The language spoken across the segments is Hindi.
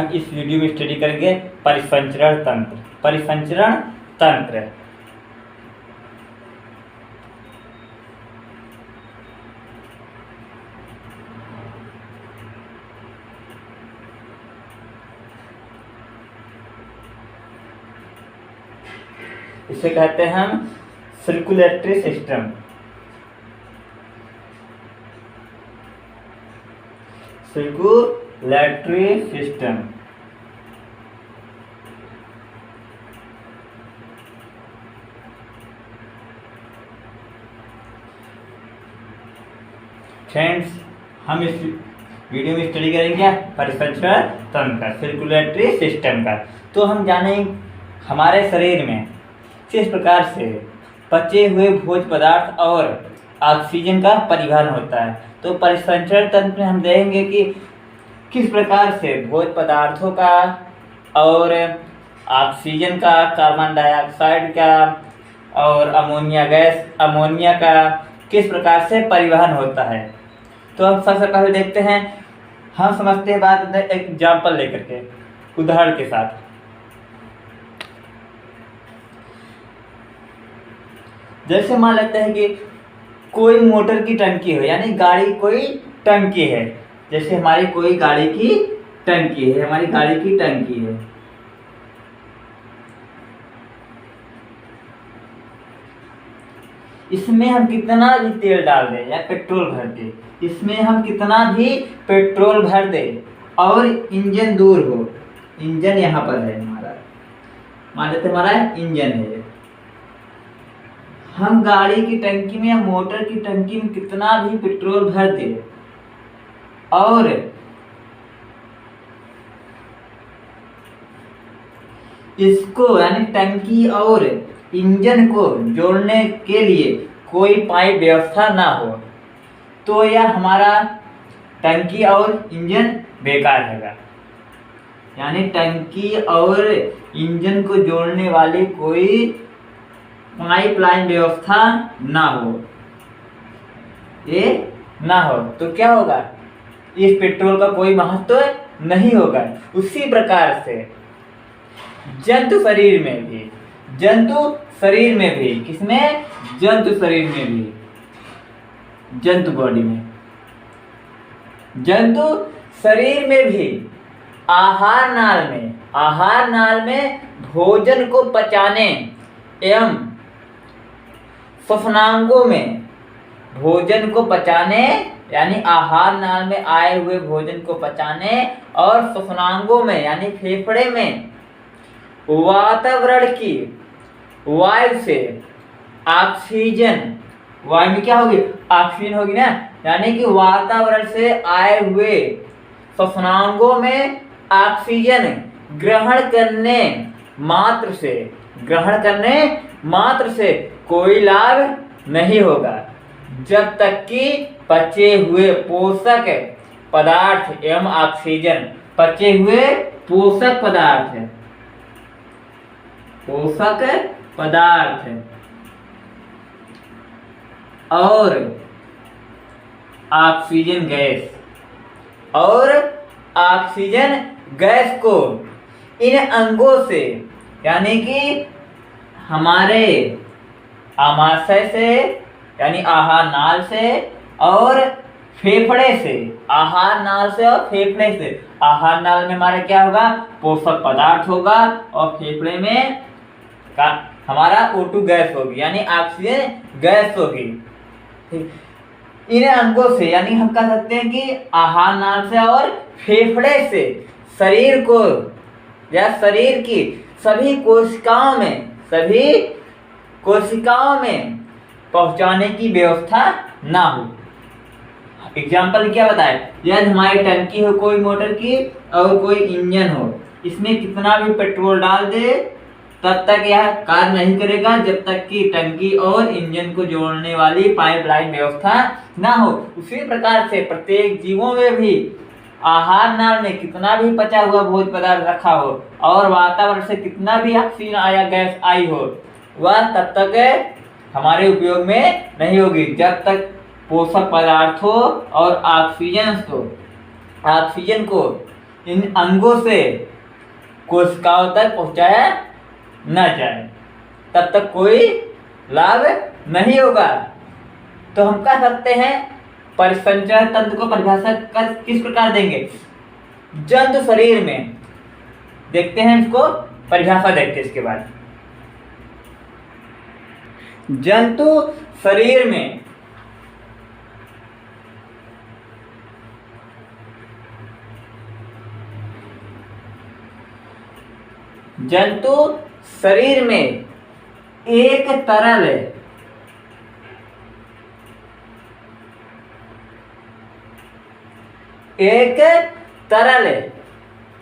हम इस वीडियो में स्टडी करेंगे परिसंचरण तंत्र। परिसंचरण तंत्र इसे कहते हैं हम circulatory system. Circulatory system friends, हम इस वीडियो में स्टडी करेंगे परिसंचरण तंत्र का, सर्कुलेटरी सिस्टम का। तो हम जानें हमारे शरीर में किस प्रकार से पचे हुए भोज्य पदार्थ और ऑक्सीजन का परिवहन होता है। तो परिसंचरण तंत्र में हम देखेंगे कि किस प्रकार से भोज्य पदार्थों का और ऑक्सीजन का, कार्बन डाइऑक्साइड का और अमोनिया गैस, अमोनिया का किस प्रकार से परिवहन होता है। तो हम सबसे पहले देखते हैं, हम समझते हैं बात एक एग्जाम्पल लेकर के, उदाहरण के साथ। जैसे मान लेते हैं कि कोई मोटर की टंकी हो, यानी गाड़ी कोई टंकी है। जैसे हमारी कोई गाड़ी की टंकी है, हमारी गाड़ी की टंकी है। इसमें हम कितना भी तेल डाल दें या पेट्रोल भर दें, इसमें हम कितना भी पेट्रोल भर दें और इंजन दूर हो, इंजन यहाँ पर है हमारा, मान लेते हमारा इंजन है, हम गाड़ी की टंकी में या मोटर की टंकी में कितना भी पेट्रोल भर दें और इसको यानी टंकी और इंजन को जोड़ने के लिए कोई पाइप व्यवस्था ना हो, तो यह हमारा टंकी और इंजन बेकार रहेगा। यानी टंकी और इंजन को जोड़ने वाली कोई पाइपलाइन व्यवस्था ना हो, ये ना हो तो क्या होगा, इस पेट्रोल का कोई महत्व नहीं होगा। उसी प्रकार से जंतु शरीर में भी, किसमें, जंतु शरीर में भी, जंतु बॉडी में, जंतु शरीर में भी आहार नाल में भोजन को पचाने एवं श्वसनांगों में भोजन को पचाने, यानी आहार नाल में आए हुए भोजन को पचाने और श्वसनांगों में यानी फेफड़े में वातावरण की वायु से ऑक्सीजन, वायु में क्या होगी, ऑक्सीजन होगी ना, यानी कि वातावरण से आए हुए श्वसनांगों में ऑक्सीजन ग्रहण करने मात्र से कोई लाभ नहीं होगा, जब तक कि पचे हुए पोषक पदार्थ एवं ऑक्सीजन, पचे हुए पोषक पदार्थ और ऑक्सीजन गैस को इन अंगों से, यानी कि हमारे आमाशय से यानी आहार नाल से और फेफड़े से, आहार नाल से और फेफड़े से, आहार नाल में हमारा क्या होगा, पोषक पदार्थ होगा और फेफड़े में हमारा O2 गैस होगी, यानी ऑक्सीजन गैस होगी। इन अंगों से, यानी हम कह सकते हैं कि आहार नाल से और फेफड़े से शरीर को या शरीर की सभी कोशिकाओं में पहुंचाने की व्यवस्था ना हो। एग्जाम्पल क्या बताए, यदि हमारी टंकी हो कोई मोटर की और कोई इंजन हो, इसमें कितना भी पेट्रोल डाल दे तब तक यह कार्य नहीं करेगा जब तक कि टंकी और इंजन को जोड़ने वाली पाइपलाइन व्यवस्था ना हो। उसी प्रकार से प्रत्येक जीवों में भी आहार नाल में कितना भी पचा हुआ भोज्य पदार्थ रखा हो और वातावरण से कितना भी ऑक्सीजन आया गैस आई हो, वह तब तक हमारे उपयोग में नहीं होगी जब तक पोषक पदार्थों और ऑक्सीजन को इन अंगों से कोशिकाओं तक पहुंचाया न जाए, तब तक कोई लाभ नहीं होगा। तो हम कह सकते हैं परिसंचरण तंत्र को परिभाषा कर किस प्रकार देंगे? जंतु शरीर में, देखते हैं इसको परिभाषा देखते हैं इसके बाद। जंतु शरीर में जंतु शरीर में एक तरल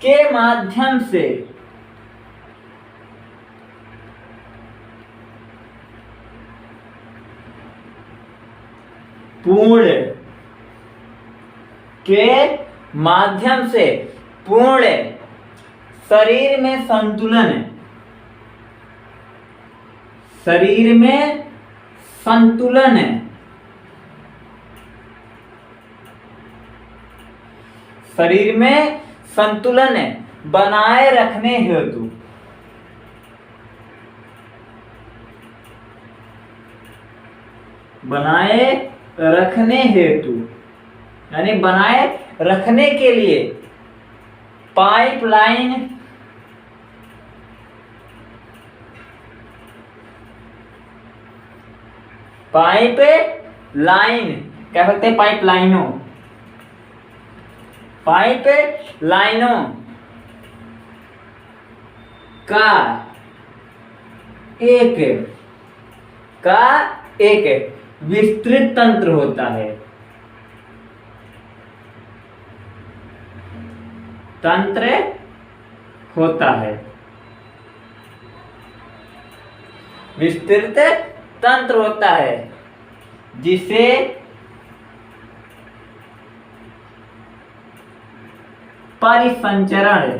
के माध्यम से पूर्ण शरीर में संतुलन बनाए रखने हेतु यानी बनाए रखने के लिए पाइपलाइन कह सकते हैं पाइपलाइनों का एक विस्तृत तंत्र होता है। विस्तृत तंत्र होता है जिसे परिसंचरण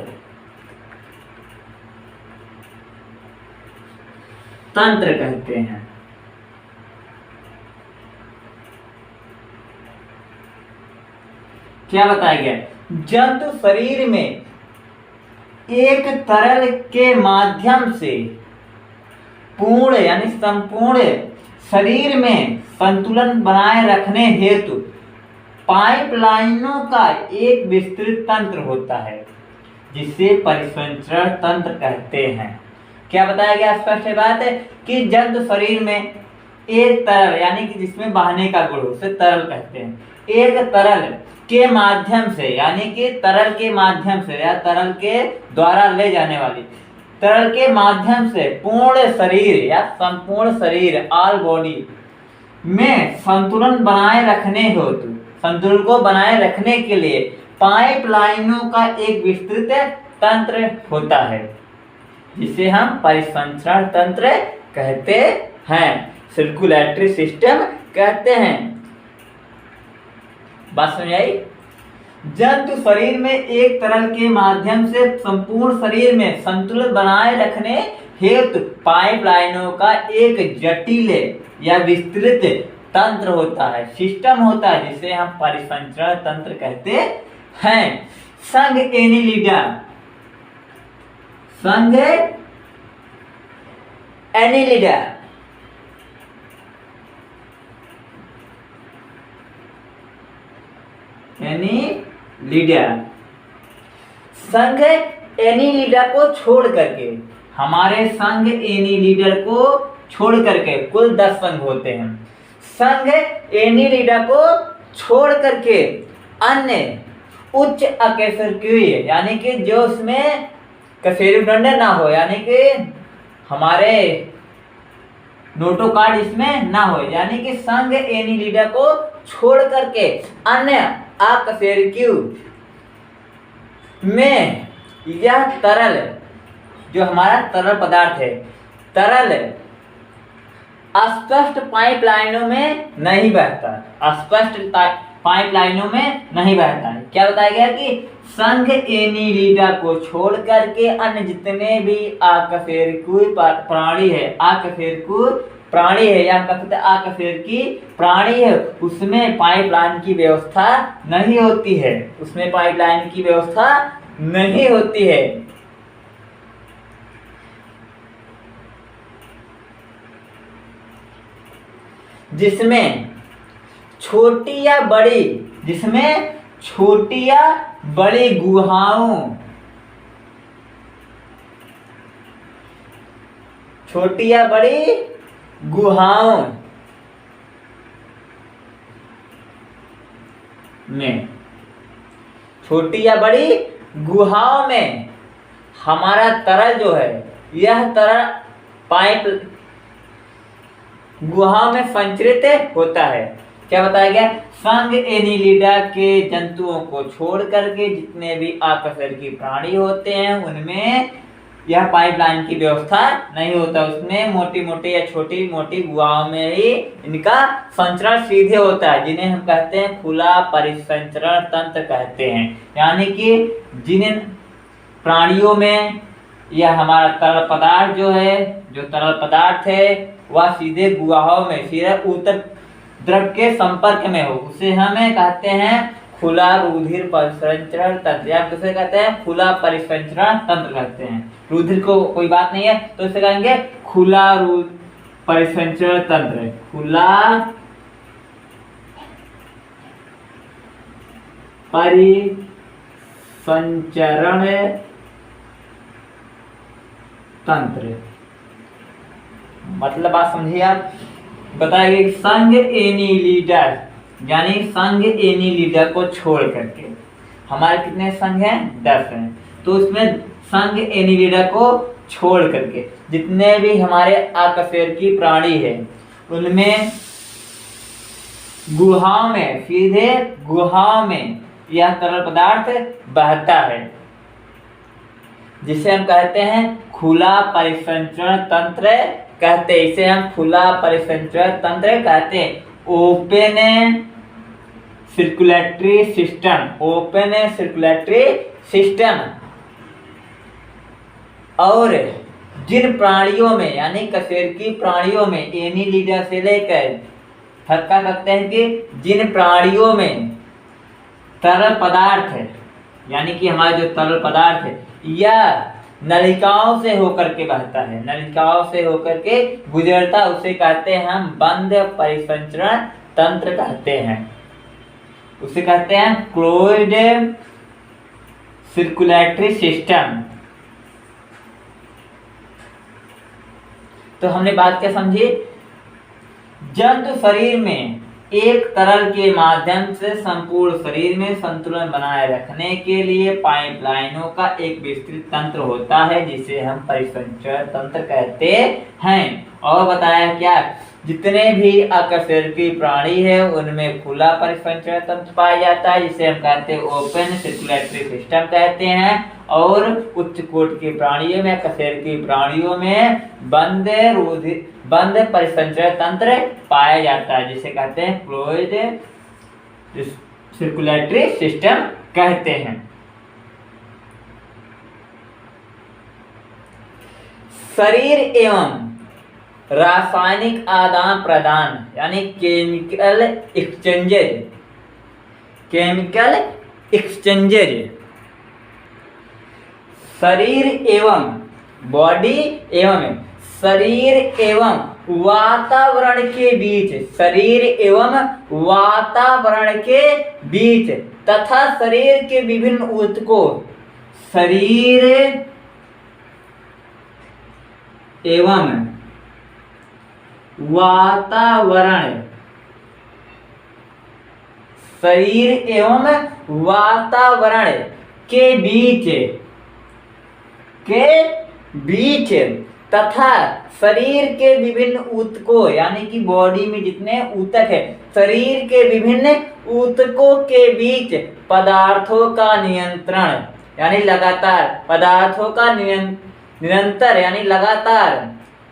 तंत्र कहते हैं। क्या बताया गया? जंतु शरीर में एक तरल के माध्यम से पूर्ण यानी संपूर्ण शरीर में संतुलन बनाए रखने हेतु पाइपलाइनों का एक विस्तृत तंत्र होता है जिसे परिसंचरण तंत्र कहते हैं। क्या बताया गया? स्पष्ट बात है कि जंतु शरीर में एक तरल यानी कि जिसमें बहने का गुण हो उसे तरल कहते हैं। एक तरल के माध्यम से यानी कि तरल के माध्यम से या तरल के द्वारा ले जाने वाली तरल के माध्यम से पूर्ण शरीर या संपूर्ण शरीर ऑल बॉडी में संतुलन को बनाए रखने के लिए पाइपलाइनों का एक विस्तृत तंत्र होता है जिसे हम परिसंचरण तंत्र कहते हैं, सर्कुलेटरी सिस्टम कहते हैं। बात समझ आई? जंतु शरीर में एक तरल के माध्यम से संपूर्ण शरीर में संतुलन बनाए रखने हेतु पाइपलाइनों का एक जटिल या विस्तृत तंत्र होता है, सिस्टम होता है जिसे हम परिसंचरण तंत्र कहते हैं। संघ एनीलिडा संघ एनीलिडा को छोड़ करके हमारे संघ एनीलिडर को छोड़ करके कुल 10 संघ होते हैं। संघ एनीलिडा को छोड़ करके अन्य उच्च अकेशरकीय यानी कि जो उसमें कशेरुदंड ना हो यानी कि हमारे नोटोकार्ड इसमें ना हो यानी कि संघ एनीलिडा को छोड़ करके अन्य अकशेरुकीय में यह तरल जो हमारा तरल पदार्थ है तरल स्पष्ट पाइपलाइनों में नहीं बहता है। क्या बताया गया कि संघ एनीलिडा को छोड़ करके अन्य जितने भी अकशेरुकीय प्राणी है या अकशेरुकीय प्राणी है उसमें पाइपलाइन की व्यवस्था नहीं होती है, नहीं होती है। जिसमें छोटी या बड़ी गुहाओं में हमारा तरल जो है, यह तरल पाइप गुहाओं में संचरित होता है। क्या बताया गया? संघ एनीलिडा के जंतुओं को छोड़ करके जितने भी आकशेरुकी प्राणी होते हैं उनमें यह पाइपलाइन की व्यवस्था नहीं होता। उसमें मोटी मोटी या छोटी मोटी गुहाओं में ही इनका संचरण सीधे होता है, जिन्हें हम कहते हैं खुला परिसंचरण तंत्र कहते हैं। यानी कि जिन प्राणियों में यह हमारा तरल पदार्थ जो तरल पदार्थ है वह सीधे गुहाओं में, सीधे उत्तर द्रव के संपर्क में हो, उसे हमें कहते हैं खुला रुधिर परिसंचरण तंत्र, या उसे कहते हैं खुला परिसंचरण तंत्र कहते हैं। रुधिर को कोई बात नहीं है तो इसे कहेंगे खुला परिसंचरण तंत्र, खुला परिसंचरण तंत्र। मतलब बात समझिए आप। बताइए संघ एनीलिडा, यानी संघ एनीलिडा को छोड़ करके हमारे कितने संघ हैं? 10 हैं। तो उसमें संघ एनीलिडा को छोड़ करके जितने भी हमारे आकशेरुकी प्राणी है उनमें गुहाओं में, सीधे गुहाओं में यह तरल पदार्थ बहता है, जिसे हम कहते हैं खुला परिसंचरण तंत्र कहते हैं। इसे हम खुला परिसंचरण तंत्र कहते हैं। Open circulatory system. और जिन प्राणियों में, यानी कशेरुकी प्राणियों में, एनीलिडा से लेकर क्या कहते हैं कि जिन प्राणियों में तरल पदार्थ है, यानी कि हमारा जो तरल पदार्थ है यह नलिकाओं से होकर के बहता है, नलिकाओं से होकर के गुजरता, उसे कहते हैं हम बंद परिसंचरण तंत्र कहते हैं। उसे कहते हैं क्लोज्ड सर्कुलेटरी सिस्टम। तो हमने बात क्या समझी? जंतु शरीर में एक तरल के माध्यम से संपूर्ण शरीर में संतुलन बनाए रखने के लिए पाइपलाइनों का एक विस्तृत तंत्र होता है, जिसे हम परिसंचरण तंत्र कहते हैं। और बताया क्या? जितने भी आकशेरुकी प्राणी है उनमें खुला परिसंचरण तंत्र पाया जाता है, जिसे हम कहते हैं ओपन सर्कुलेटरी सिस्टम कहते हैं। और उच्च कोटि के प्राणियों में, कशेरुकी प्राणियों में बंद परिसंचरण तंत्र पाया जाता है, जिसे कहते हैं क्लोज्ड सर्कुलेटरी सिस्टम कहते हैं। शरीर एवं रासायनिक आदान प्रदान, यानी केमिकल एक्सचेंजेज शरीर एवं बॉडी एवं शरीर एवं वातावरण के बीच, शरीर एवं वातावरण के बीच तथा शरीर के विभिन्न ऊतकों, शरीर एवं वातावरण, शरीर एवं वातावरण के बीच तथा शरीर के विभिन्न ऊतकों, यानी कि बॉडी में जितने ऊतक है, शरीर के विभिन्न ऊतकों के बीच पदार्थों का नियंत्रण, यानी लगातार पदार्थों का निरंतर, यानी लगातार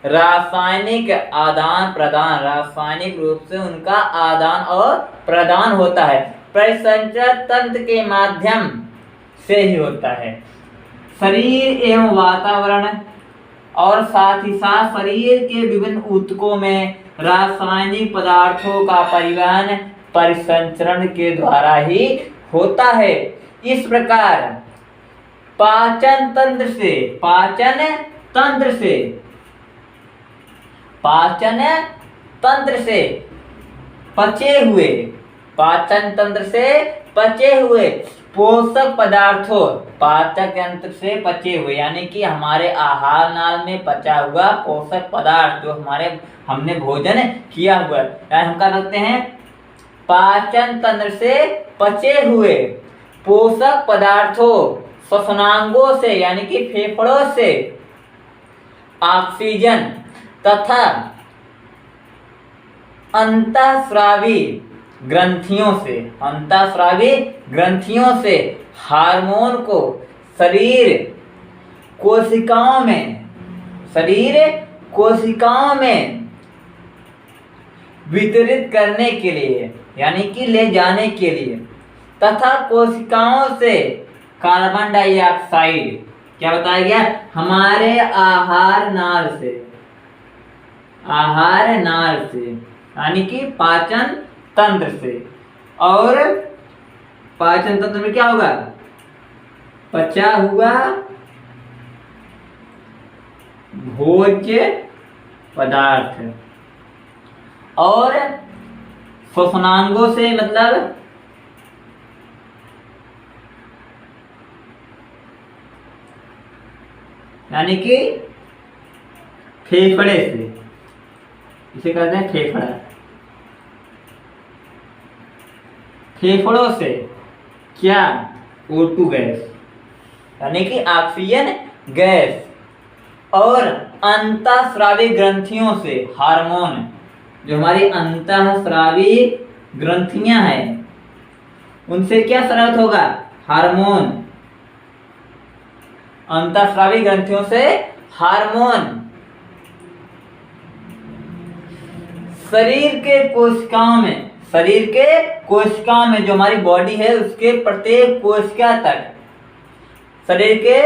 रासायनिक आदान प्रदान, रासायनिक रूप से उनका आदान और प्रदान होता है, परिसंचरण तंत्र के माध्यम से ही होता है। शरीर एवं वातावरण और साथ ही साथ शरीर के विभिन्न ऊतकों में रासायनिक पदार्थों का परिवहन परिसंचरण के द्वारा ही होता है। इस प्रकार पाचन तंत्र से, पाचन तंत्र से, पाचन तंत्र से पचे हुए, पाचन तंत्र से पचे हुए पोषक पदार्थों, पाचन तंत्र से पचे हुए यानी कि हमारे आहार नाल में पचा हुआ पोषक पदार्थ जो हमने भोजन किया हुआ है, हम क्या कहते हैं, पाचन तंत्र से पचे हुए पोषक पदार्थों श्वसनांगों से यानी कि फेफड़ों से ऑक्सीजन तथा अंतःस्रावी ग्रंथियों से, अंतःस्रावी ग्रंथियों से हार्मोन को शरीर कोशिकाओं में वितरित करने के लिए यानी कि ले जाने के लिए तथा कोशिकाओं से कार्बन डाइऑक्साइड, क्या बताया गया, हमारे आहार नाल से यानी कि पाचन तंत्र से, और पाचन तंत्र में क्या होगा, पचा हुआ भोज्य पदार्थ, और श्वसनांगों से मतलब यानी कि फेफड़े से, इसे कहते हैं फेफड़ा, फेफड़ों से क्या, O2 गैस यानी कि ऑक्सीजन गैस, और अंतःस्रावी ग्रंथियों से हार्मोन, जो हमारी अंतःस्रावी ग्रंथियां हैं उनसे क्या स्रावित होगा, हार्मोन, अंतःस्रावी ग्रंथियों से हार्मोन, शरीर के कोशिकाओं में जो हमारी बॉडी है उसके प्रत्येक कोशिका तक, शरीर के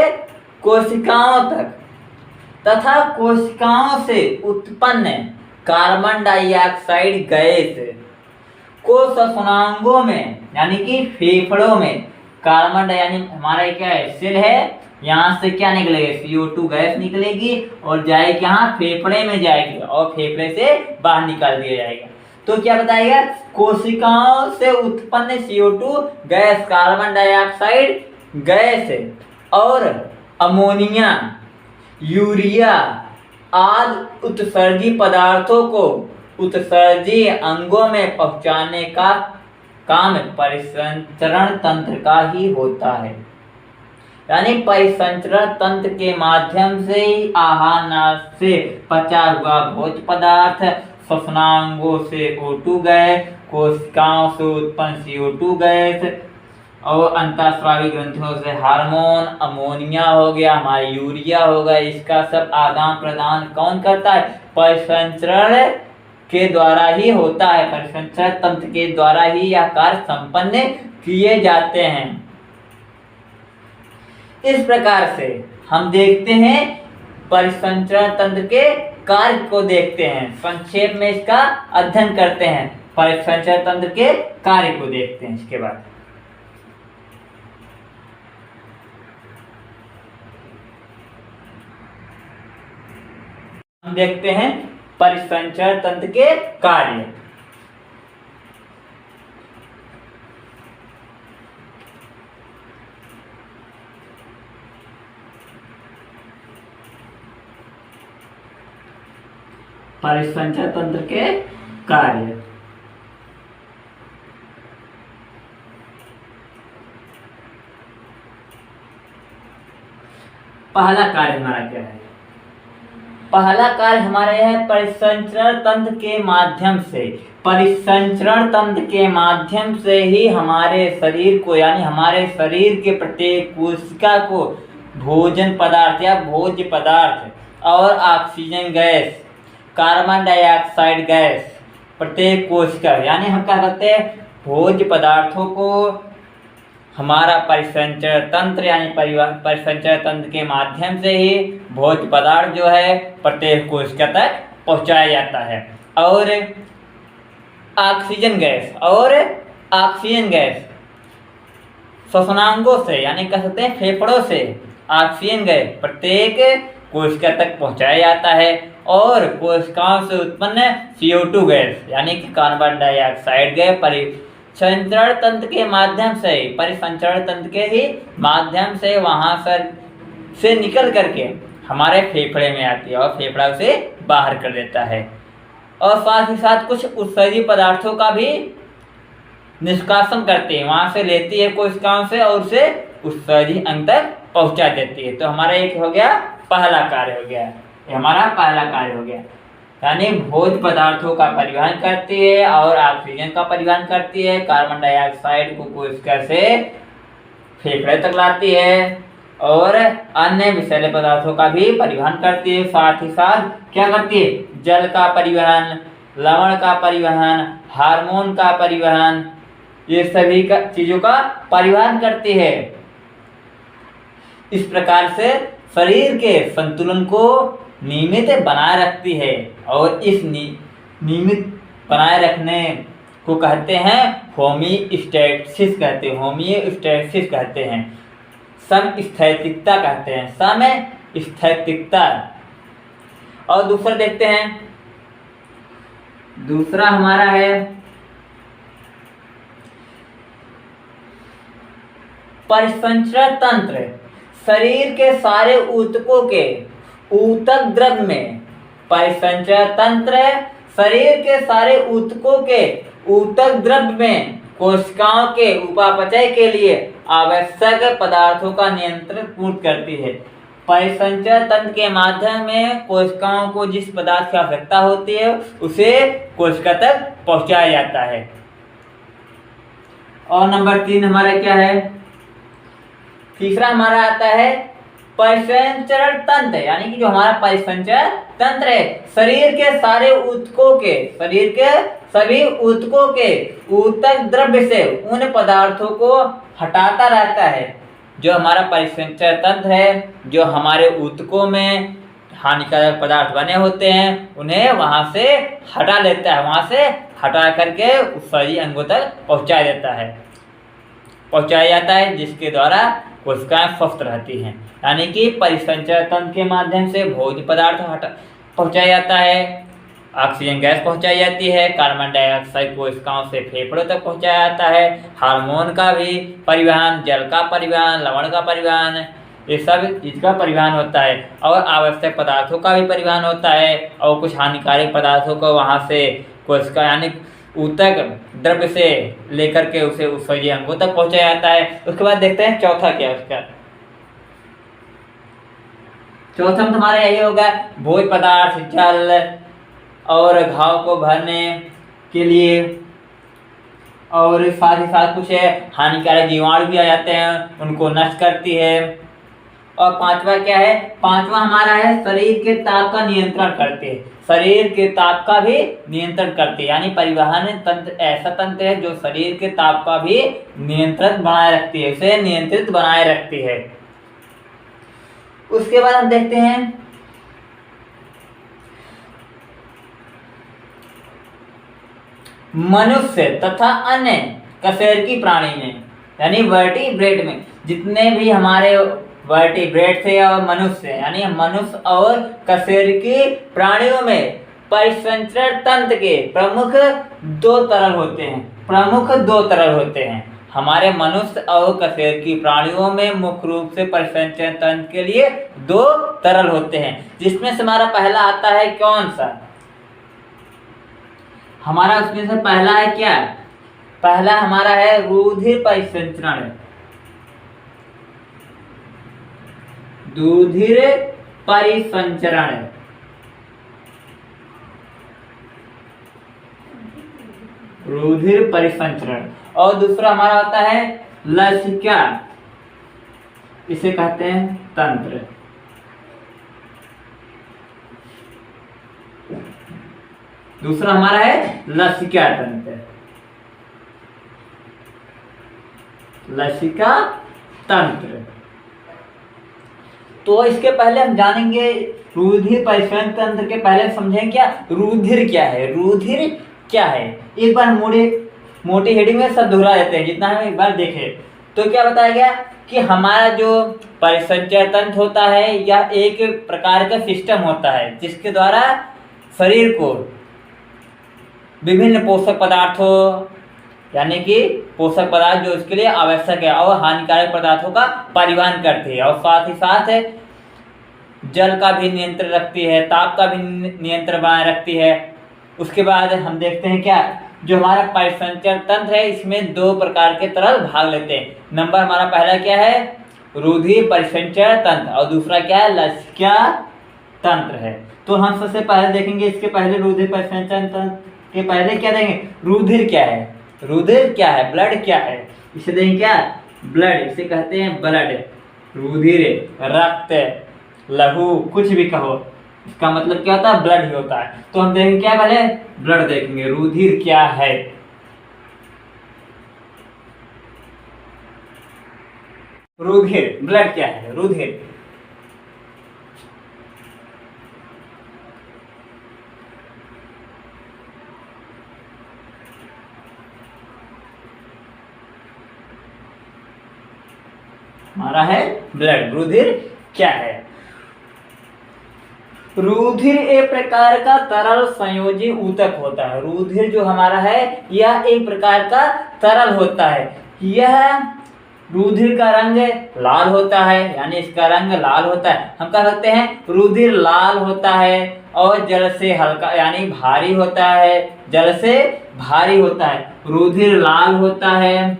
कोशिकाओं तक तथा कोशिकाओं से उत्पन्न कार्बन डाइऑक्साइड गैस को श्वसनांगों में यानी कि फेफड़ों में कार्बन यानी हमारा क्या है, सेल है, यहाँ से क्या निकलेगा, CO2 गैस निकलेगी और जाएगी यहाँ फेफड़े में जाएगी और फेफड़े से बाहर निकाल दिया जाएगा। तो क्या बताएगा, कोशिकाओं से उत्पन्न CO2 gas, carbon dioxide gas और अमोनिया, यूरिया आदि उत्सर्जी पदार्थों को उत्सर्जी अंगों में पहुंचाने का काम परिसंचरण तंत्र का ही होता है। यानी परिसंचरण तंत्र के माध्यम से ही आहार नाल से पचा हुआ भोज्य पदार्थ श्वसनांगों से O2 गैस, कोशिकाओं से उत्पन्न CO2 गैस और अंतःस्रावी ग्रंथियों से हार्मोन, अमोनिया हो गया, हमारा यूरिया हो गया, इसका सब आदान प्रदान कौन करता है, परिसंचरण के द्वारा ही होता है। परिसंचरण तंत्र के द्वारा ही यह कार्य संपन्न किए जाते हैं। इस प्रकार से हम देखते हैं परिसंचरण तंत्र के कार्य को देखते हैं, संक्षेप में इसका अध्ययन करते हैं, परिसंचरण तंत्र के कार्य को देखते हैं। इसके बाद हम देखते हैं परिसंचरण तंत्र के कार्य। परिसंचरण तंत्र के कार्य, पहला कार्य हमारा क्या है, पहला कार्य हमारा यह है परिसंचरण तंत्र के माध्यम से, परिसंचरण तंत्र के माध्यम से ही हमारे शरीर को यानी हमारे शरीर के प्रत्येक कोशिका को भोजन पदार्थ या भोज्य पदार्थ और oxygen gas, carbon dioxide gas प्रत्येक कोशिका यानी हम क्या कहते हैं, भोज्य पदार्थों को हमारा परिसंचरण तंत्र यानी परिसंचरण तंत्र के माध्यम से ही भोज्य पदार्थ जो है प्रत्येक कोशिका तक पहुंचाया जाता है। और ऑक्सीजन गैस श्वसनांगों से यानी कह सकते हैं फेफड़ों से ऑक्सीजन गैस प्रत्येक कोशिका तक पहुंचाया जाता है और कोशिकाओं से उत्पन्न CO2 गैस यानी कि कार्बन डाइऑक्साइड गैस परिसंचरण तंत्र के माध्यम से परिसंचरण तंत्र के ही माध्यम से वहां से निकल करके हमारे फेफड़े में आती है और फेफड़ा उसे बाहर कर देता है। और साथ ही साथ कुछ उत्सर्जी पदार्थों का भी निष्कासन करती है, वहां से लेती है कोशिकाओं से और उसे उत्सर्जी अंग तक पहुंचा देती है। तो हमारा एक हो गया पहला कार्य हो गया, ये हमारा पहला कार्य हो गया। यानी भोज्य पदार्थों का परिवहन करती है और ऑक्सीजन का परिवहन करती है, कार्बन डाइऑक्साइड को कोशिका से फेफड़े तक लाती है और अन्य विषैले पदार्थों का भी परिवहन करती है। साथ ही साथ क्या करती है, जल का परिवहन, लवण का परिवहन, हार्मोन का परिवहन, ये सभी का चीजों का परिवहन करती है। इस प्रकार से शरीर के संतुलन को नियमित बनाए रखती है और इस नियमित बनाए रखने को कहते हैं होमियोस्टैसिस कहते हैं, समस्थैतिकता कहते हैं, समस्थैतिकता। और दूसरा देखते हैं, दूसरा हमारा है परिसंचरण तंत्र। शरीर के सारे ऊतकों के ऊतक द्रव्य में परिसंचरण तंत्र शरीर के सारे ऊतकों के ऊतक द्रव्य में कोशिकाओं के उपापचय के लिए आवश्यक पदार्थों का नियंत्रण पूर्ण करती है। परिसंचरण तंत्र के माध्यम में कोशिकाओं को जिस पदार्थ की आवश्यकता होती है उसे कोशिका तक पहुंचाया जाता है। और नंबर 3 हमारा क्या है, तीसरा हमारा आता है परिसंचरण तंत्र। यानी कि जो हमारा परिसंचरण तंत्र है शरीर के सभी ऊतकों के ऊतक द्रव्य से उन पदार्थों को हटाता रहता है। जो हमारा परिसंचरण तंत्र है, जो हमारे ऊतकों में हानिकारक पदार्थ बने होते हैं उन्हें वहां से हटा लेता है, वहां से हटा करके उत्सर्जी अंगों तक पहुंचाया जाता है, जिसके द्वारा कोशिकाएं स्वस्थ रहती हैं। यानी कि परिसंचरण तंत्र के माध्यम से भोज्य पदार्थ पहुंचाया जाता है, ऑक्सीजन गैस पहुंचाई जाती है, कार्बन डाइऑक्साइड कोशिकाओं से फेफड़ों तक पहुंचाया जाता है, हार्मोन का भी परिवहन, जल का परिवहन, लवण का परिवहन, ये सब चीज का परिवहन होता है और आवश्यक पदार्थों का भी परिवहन होता है और कुछ हानिकारक पदार्थों को वहां से कोशिका यानी ऊतक द्रव्य से लेकर के उसे उत्सर्जी अंगों तक पहुंचाया जाता है। उसके बाद देखते हैं चौथा क्या है उसका। चौथा में हमारा यही होगा भोज्य पदार्थ, जल और घाव को भरने के लिए और साथ ही साथ कुछ हानिकारक जीवाणु भी आ जाते हैं, उनको नष्ट करती है। और पांचवा क्या है, पांचवा हमारा है शरीर के ताप का नियंत्रण करती है, शरीर के ताप का भी नियंत्रण करती है। यानी परिवहन तंत्र ऐसा तंत्र है जो शरीर के ताप का भी नियंत्रित बनाए रखती है, उसे नियंत्रित बनाए रखती है। उसके बाद हम देखते हैं मनुष्य तथा अन्य कशेरुकी प्राणी में यानी वर्टिब्रेट में जितने भी हमारे वर्टिब्रेट थे और मनुष्य यानी मनुष्य और कशेरुकी प्राणियों में परिसंचरण तंत्र के प्रमुख दो तरल होते हैं। हमारे मनुष्य और कशेरुकी प्राणियों में मुख्य रूप से परिसंचरण तंत्र के लिए दो तरल होते हैं, जिसमें से हमारा पहला आता है कौन सा, हमारा उसमें से पहला है क्या, पहला हमारा है रुधिर परिसंचरण, रुधिर परिसंचरण। रुधिर परिसंचरण। और दूसरा हमारा होता है लसिका, इसे कहते हैं तंत्र। दूसरा हमारा है लसिका तंत्र, लसिका तंत्र। तो इसके पहले हम जानेंगे रुधिर परिसंचरण तंत्र के पहले समझें क्या रुधिर क्या है। रुधिर क्या है एक बार मोटे हेडिंग में सब दोहरा देते हैं जितना हम एक बार देखें। तो क्या बताया गया कि हमारा जो परिसंचय तंत्र होता है यह एक प्रकार का सिस्टम होता है जिसके द्वारा शरीर को विभिन्न पोषक पदार्थों यानी कि पोषक पदार्थ जो उसके लिए आवश्यक है और हानिकारक पदार्थों का परिवहन करती है और साथ ही साथ जल का भी नियंत्रण रखती है, ताप का भी नियंत्रण बनाए रखती है। उसके बाद हम देखते हैं क्या जो हमारा परिसंचरण तंत्र है इसमें दो प्रकार के तरल भाग लेते हैं। नंबर हमारा पहला क्या है, रुधिर परिसंचरण तंत्र, और दूसरा क्या है, लसिका तंत्र है। तो हम सबसे पहले देखेंगे इसके पहले रुधिर परिसंचरण तंत्र के पहले क्या देंगे, रुधिर क्या है, रुधिर क्या है, ब्लड क्या है, इसे देंगे क्या, ब्लड, इसे कहते हैं ब्लड, रुधिर, रक्त, लहू, कुछ भी कहो, इसका मतलब क्या होता है, ब्लड ही होता है। तो हम देखेंगे क्या, पहले ब्लड देखेंगे, रुधिर क्या है। रुधिर, ब्लड क्या है, रुधिर हमारा है ब्लड। रुधिर क्या है, रुधिर एक प्रकार का तरल संयोजी ऊतक होता है। रुधिर जो हमारा है यह एक प्रकार का तरल होता है। यह रुधिर का रंग लाल होता है, यानी इसका रंग लाल होता है। हम कह सकते हैं रुधिर लाल होता है और जल से हल्का यानी भारी होता है, जल से भारी होता है। रुधिर लाल होता है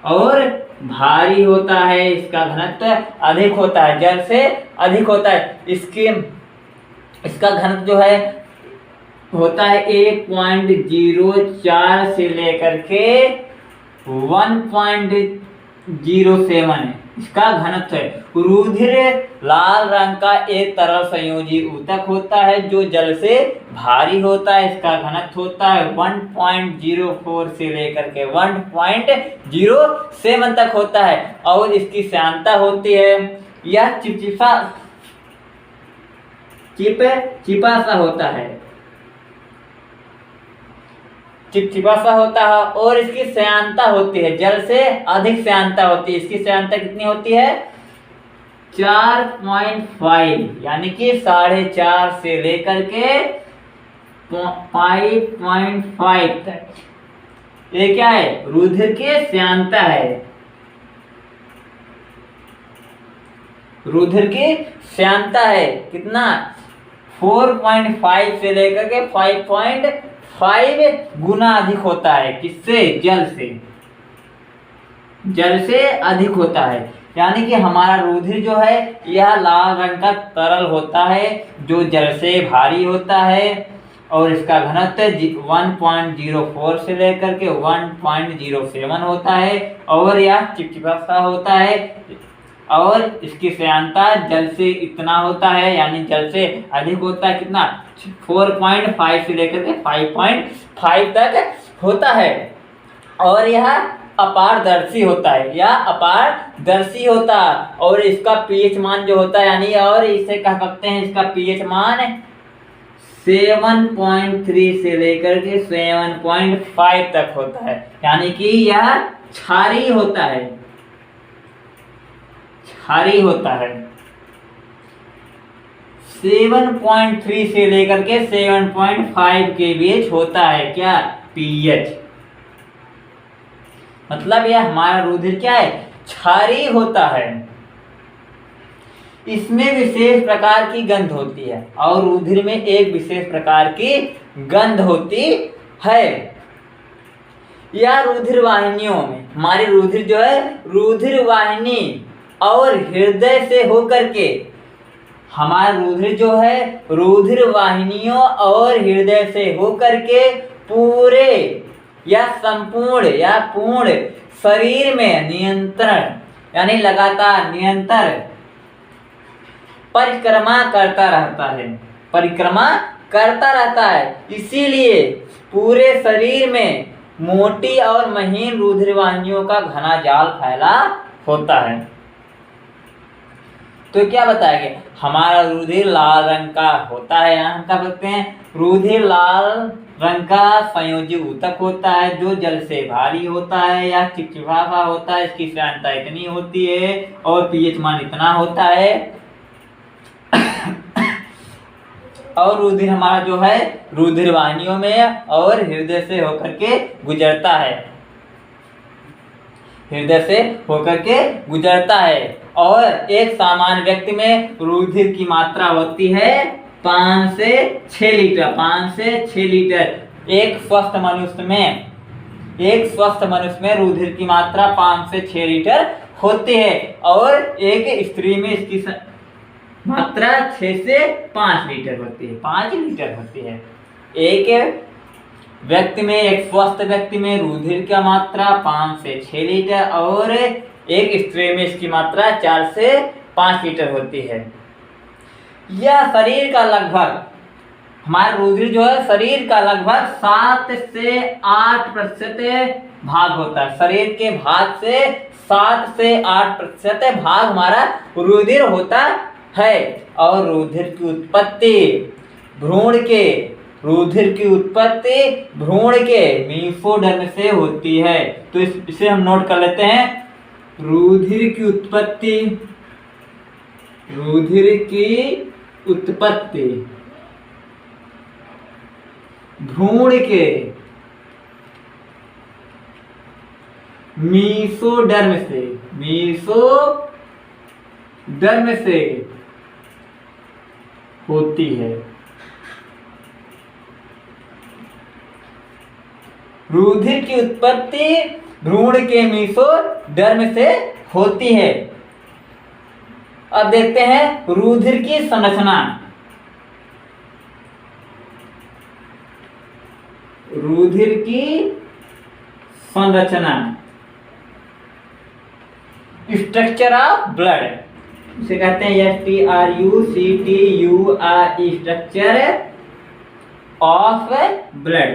और भारी होता है, इसका घनत्व अधिक होता है, जल से अधिक होता है। इसका घनत्व जो है होता है 1.04 से लेकर के 1.07 इसका घनत्व है। रुधिर लाल रंग का एक तरल संयोजी ऊतक होता है जो जल से भारी होता है। इसका घनत्व होता है 1.04 से लेकर के 1.07 तक होता है और इसकी श्यानता होती है, यह चिपचिपा सा होता है, चिपचिपा सा होता है और इसकी श्यानता होती है, जल से अधिक श्यानता होती है। इसकी श्यानता कितनी होती है, 4.5 यानी कि 4.5 से लेकर के 5.5 तक। ये क्या है, रुधिर की श्यानता है, रुधिर की श्यानता है कितना, 4.5 से लेकर के 5.5 गुना अधिक होता है। किससे, जल से, जल से अधिक होता है। यानी कि हमारा रुधिर जो है यह लाल रंग का तरल होता है जो जल से भारी होता है और इसका घनत्व 1.04 से लेकर के 1.07 होता है और यह चिपचिपा सा होता है और इसकी श्यानता जल से इतना होता है, यानी जल से अधिक होता है, कितना, 4.5 से लेकर के 5.5 तक होता है और यह अपारदर्शी होता है, यह अपारदर्शी होता है और इसका पीएच मान जो होता है यानी, और इसे कह सकते हैं इसका पीएच मान 7.3 से लेकर के 7.5 तक होता है, यानी कि यह क्षारीय होता है, क्षारीय होता है। 7.3 से लेकर के 7.5 के बीच होता है क्या, पीएच। मतलब यह हमारा रुधिर क्या है, क्षारीय होता है। इसमें विशेष प्रकार की गंध होती है और रुधिर में एक विशेष प्रकार की गंध होती है। यह रुधिर वाहिनियों में, हमारी रुधिर जो है रुधिर वाहिनी और हृदय से होकर के, हमारा रुधिर जो है रुधिर वाहिनियों और हृदय से होकर के पूरे या संपूर्ण या पूर्ण शरीर में नियंत्रण यानी लगातार निरंतर परिक्रमा करता रहता है, परिक्रमा करता रहता है। इसीलिए पूरे शरीर में मोटी और महीन रुधिर वाहिनियों का घना जाल फैला होता है। तो क्या बताया गया, हमारा रुधिर लाल रंग का होता है। यहाँ हम क्या बोलते हैं, रुधिर लाल रंग का संयोजी ऊतक होता है जो जल से भारी होता है या चिपचिपा होता है। इसकी श्यानता इतनी होती है और पीएच मान इतना होता है। और रुधिर हमारा जो है रुधिर वाहिनियों में और हृदय से होकर के गुजरता है, हृदय से होकर के गुजरता है। और एक सामान्य व्यक्ति में रुधिर की मात्रा होती है 5 से 6 लीटर, 5 से 6 लीटर। एक स्वस्थ मनुष्य में रुधिर की मात्रा 5 से 6 लीटर होती है और एक स्त्री में इसकी मात्रा 6 से 5 लीटर होती है, 5 लीटर होती है। एक स्वस्थ व्यक्ति में रुधिर की मात्रा 5 से 6 लीटर और एक स्त्री में इसकी मात्रा 4 से 5 लीटर होती है। यह शरीर का लगभग, हमारा रुधिर जो है शरीर का लगभग 7 से 8% भाग होता है। शरीर के भाग से 7 से 8% भाग हमारा रुधिर होता है। और रुधिर की उत्पत्ति भ्रूण के मीसोडर्म से होती है। तो इसे हम नोट कर लेते हैं। रुधिर की उत्पत्ति भ्रूण के मीसोडर्म से होती है। रुधिर की उत्पत्ति भ्रूण के मीसोडर्म से होती है। अब देखते हैं रुधिर की संरचना। रुधिर की संरचना, स्ट्रक्चर ऑफ ब्लड, इसे कहते हैं STRUCTURE, स्ट्रक्चर ऑफ ब्लड।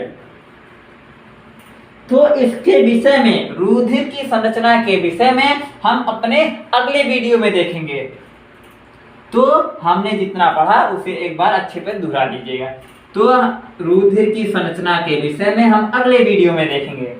तो इसके विषय में, रुधिर की संरचना के विषय में हम अपने अगले वीडियो में देखेंगे। तो हमने जितना पढ़ा उसे एक बार अच्छे पे दोहरा लीजिएगा। तो रुधिर की संरचना के विषय में हम अगले वीडियो में देखेंगे।